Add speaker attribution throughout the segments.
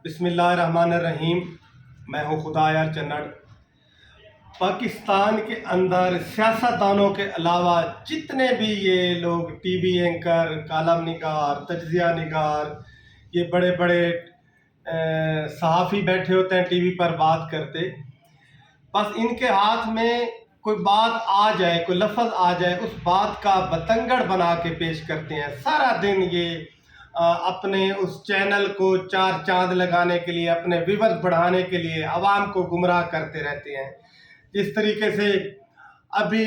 Speaker 1: बिस्मिल्लाहिर्रहमानिर्रहीम। मैं हूँ खुदायार चन्नड़। पाकिस्तान के अंदर सियासतदानों के अलावा जितने भी ये लोग टीवी एंकर, कालम निगार, तज्ज़िया निगार, ये बड़े बड़े सहाफ़ी बैठे होते हैं टीवी पर बात करते, बस इनके हाथ में कोई बात आ जाए, कोई लफ्ज़ आ जाए, उस बात का बतंगड़ बना के पेश करते हैं। सारा दिन ये अपने उस चैनल को चार चांद लगाने के लिए, अपने व्यूअर्स बढ़ाने के लिए आवाम को गुमराह करते रहते हैं। जिस तरीके से अभी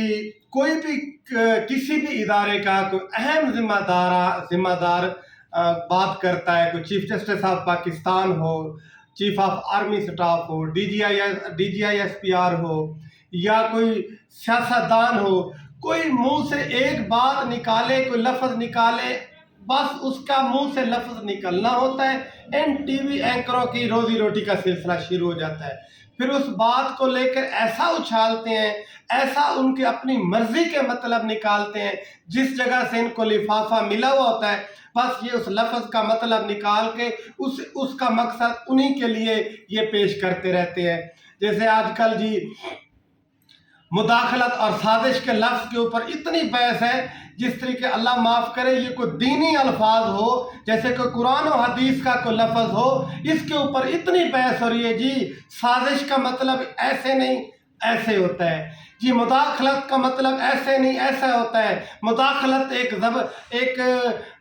Speaker 1: कोई भी किसी भी इदारे का कोई अहम जिम्मेदार बात करता है, कोई चीफ जस्टिस ऑफ पाकिस्तान हो, चीफ ऑफ आर्मी स्टाफ हो, DGI SPR हो, या कोई सियासतदान हो, कोई मुंह से एक बात निकाले, कोई लफ्ज़ निकाले, बस उसका मुंह से लफ्ज़ निकलना होता है, इन टीवी एंकरों की रोजी रोटी का सिलसिला शुरू हो जाता है। फिर उस बात को लेकर ऐसा उछालते हैं, ऐसा उनके अपनी मर्जी के मतलब निकालते हैं, जिस जगह से इनको लिफाफा मिला हुआ होता है, बस ये उस लफ्ज़ का मतलब निकाल के उसका मकसद उन्हीं के लिए ये पेश करते रहते हैं। जैसे आजकल जी मुदाखलत और साजिश के लफ्ज़ के ऊपर इतनी बहस है, जिस तरीके अल्लाह माफ़ करे ये कोई दीनी अल्फाज हो, जैसे कोई कुरान और हदीस का कोई लफ्ज़ हो, इसके ऊपर इतनी बहस हो रही है। जी साजिश का मतलब ऐसे नहीं ऐसे होता है, जी मुदाखलत का मतलब ऐसे नहीं ऐसा होता है, मुदाखलत एक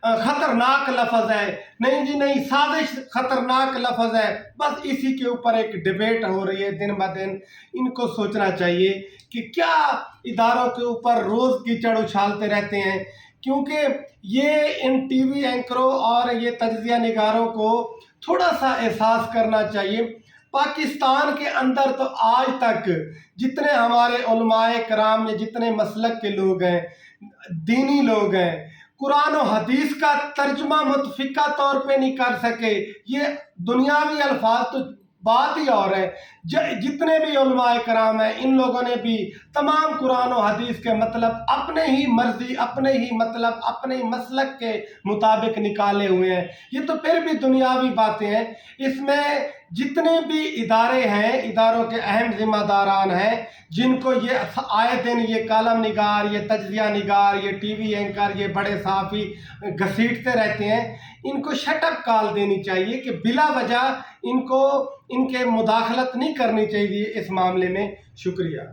Speaker 1: ख़तरनाक लफ्ज़ है, नहीं जी नहीं, साजिश ख़तरनाक लफ्ज़ है। बस इसी के ऊपर एक डिबेट हो रही है दिन ब दिन। इनको सोचना चाहिए कि क्या इदारों के ऊपर रोज़ कीचड़ उछालते रहते हैं, क्योंकि ये इन टीवी एंकरों और ये तज्ज़िया निगारों को थोड़ा सा एहसास करना चाहिए। पाकिस्तान के अंदर तो आज तक जितने हमारे उलमाए कराम या जितने मसलक के लोग हैं, दीनी लोग हैं, कुरान और हदीस का तर्जुमा मुतफ़िका तौर पे नहीं कर सके। ये दुनियावी अल्फाज तो बात ही और है। जितने भी उलमाए कराम हैं, इन लोगों ने भी तमाम कुरान और हदीस के मतलब अपने ही मर्जी, अपने ही मतलब, अपने ही मसलक के मुताबिक निकाले हुए हैं। ये तो फिर भी दुनियावी बातें हैं। इसमें जितने भी इदारे हैं, इदारों के अहम जिम्मेदारान हैं, जिनको ये आए दिन ये कालम निगार, ये तज्ज़िया निगार, ये टीवी एंकर, ये बड़े सहाफ़ी घसीटते रहते हैं, इनको शटअप कॉल देनी चाहिए कि बिला वजह इनको इनके मुदाखलत नहीं करनी चाहिए इस मामले में। शुक्रिया।